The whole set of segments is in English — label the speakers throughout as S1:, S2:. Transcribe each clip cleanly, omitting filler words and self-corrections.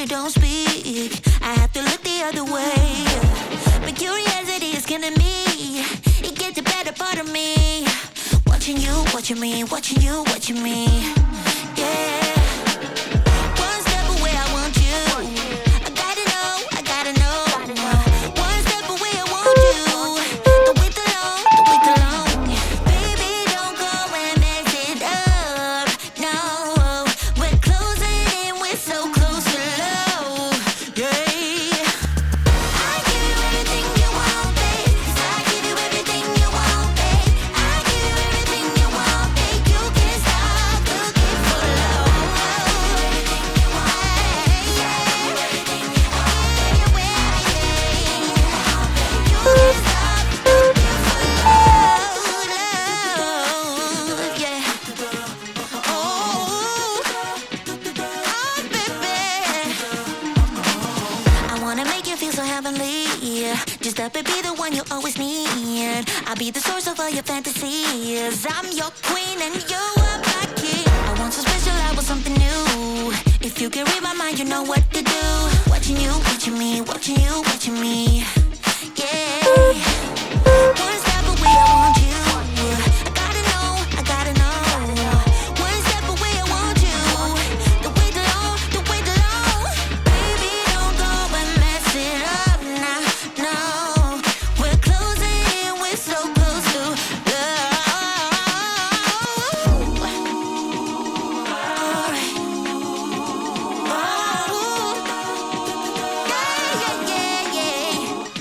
S1: you don't speak, I have to look the other way. But curiosity is killing me. It gets the better part of me. Watching you, watching me, watching you, watching me. Yeah. One step away, I want you. I gotta know, I gotta know. One step away, I want you. Don't wait too long, don't wait too long. Baby, don't go and mess it up. No, we're closing in, we're so close to love. Yeah. I give you everything you want, babe. I give you everything you want, babe. I give you everything you want, babe. You can't stop looking for love. Everything you want, yeah. Everything you want, you can't stop looking for love, yeah. I wanna make you feel so heavenly. Just let me be the one you always need. I'll be the source of all your fantasies. I'm your queen and you are my king. I want so special, I want something new. If you can read my mind, you know what to do. Watching you, watching me, watching you, watching me. Yeah. One step away, I want you. I gotta know, I gotta know. One step away, I want you. Don't wait too long, don't wait too long. Baby, don't go and mess it up now, no. We're closing in, we're so close to love. Alright. Yeah, yeah,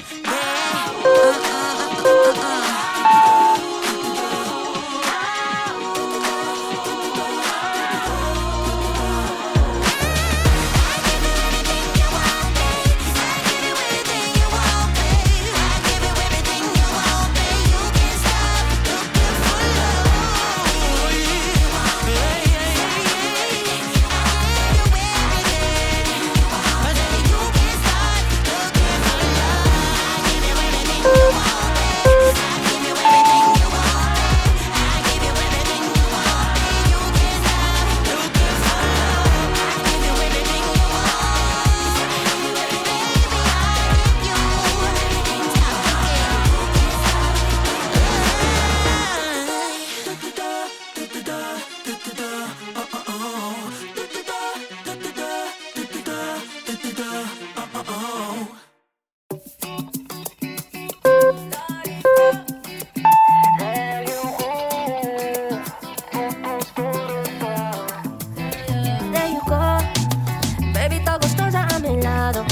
S2: There you go, baby, está gustosa a mi lado.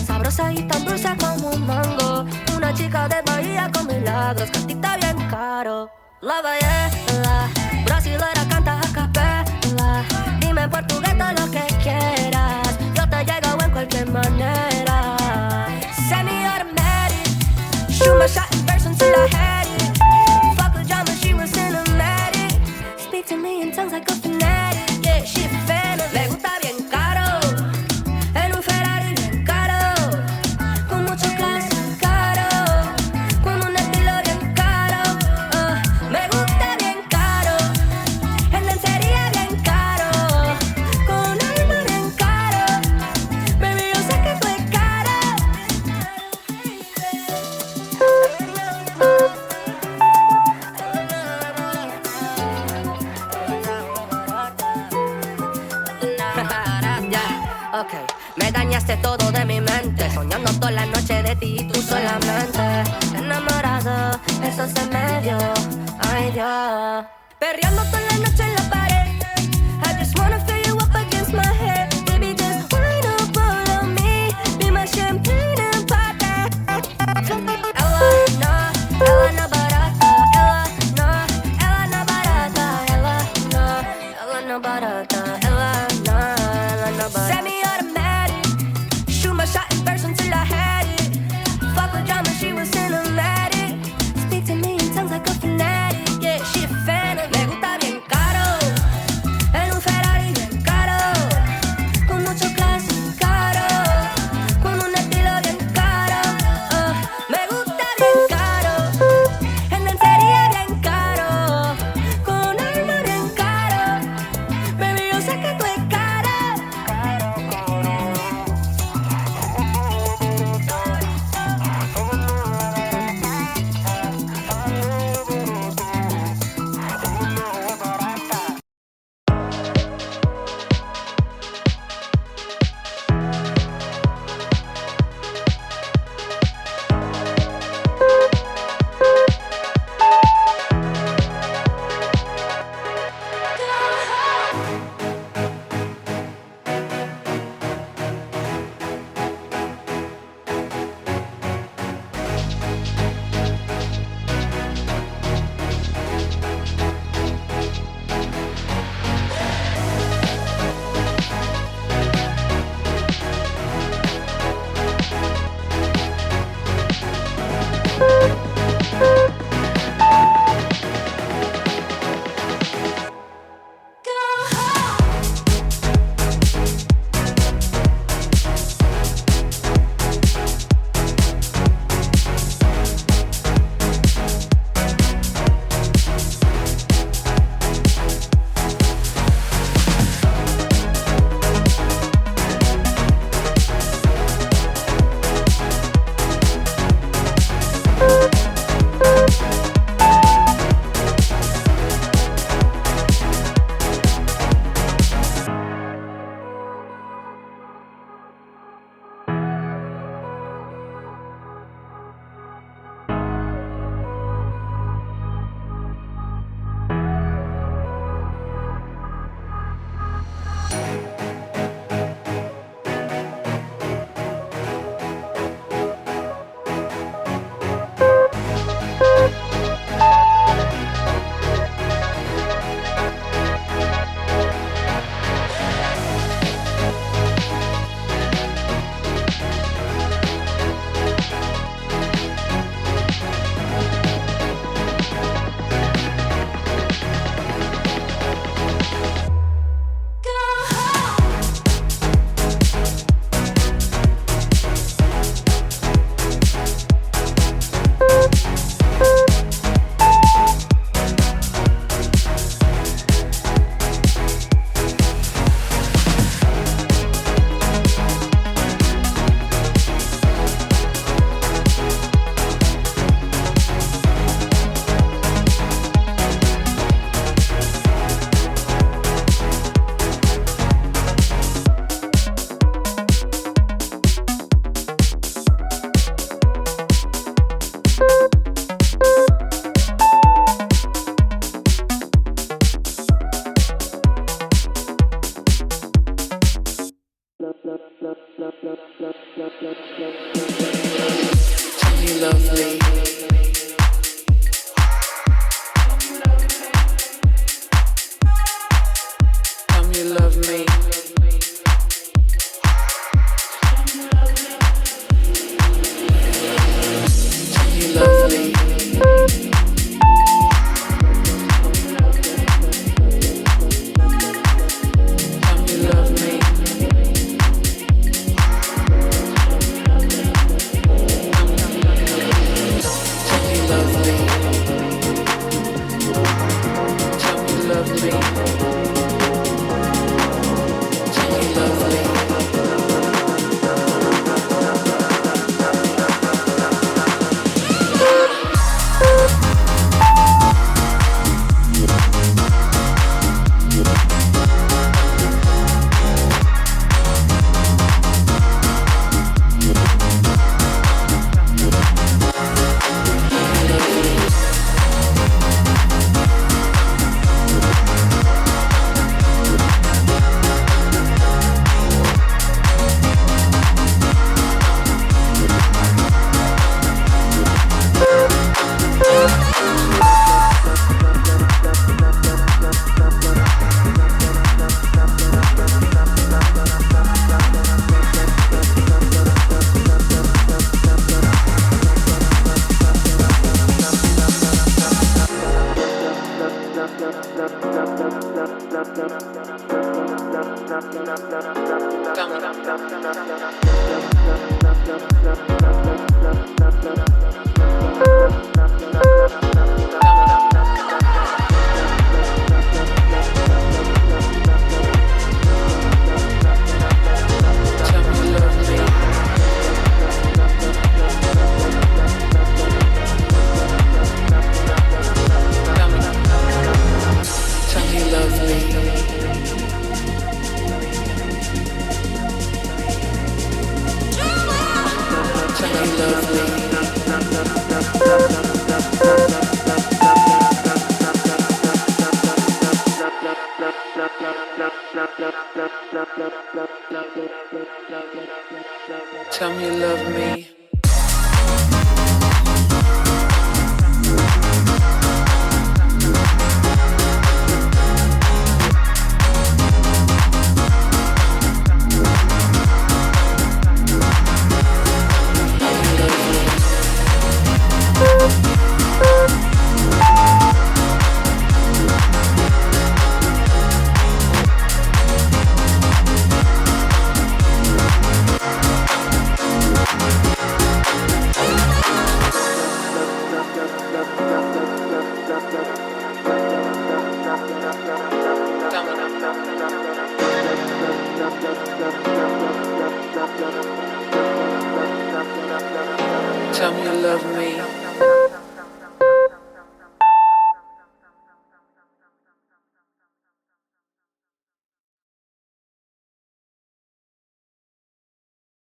S2: Sabrosa y tan dulce como un mango. Una chica de Bahía con milagros, cantita bien caro. La baiela, brasilera canta a capela. Dime en portugués todo lo que quieras. Yo te llego en cualquier manera. Semi-automatic, shoot my shot in person till I had it. Fuck with drama, she was cinematic. Speak to me in tongues like a fanatic. Yeah, she a fan of. Le gusta bien caro, en un Ferrari bien caro, con mucho clase caro, con un estilo bien caro. Me gusta bien caro, en lencería bien caro, con un alma bien caro. Baby, yo sé que fue caro. Ok, me dañaste todo de mi mente, soñando toda la noche de ti y tú solamente. Enamorado, eso se me dio, ay Dios. Perreando toda la noche en la pared. I just wanna feel you up against my head. Baby, just wind up all on me. Be my champagne and pop that. Ella no barata. Ella no barata. Ella no barata. Semi-automatic, shoot my shot in person till I had it. Fuck with drama, she was cinematic. Speak to me in tongues like a fanatic. Yeah, she a fan of. Me gusta bien
S3: You love me. Come you love me. You love me. Come you love me. Tell me you love me. Tell me you love me.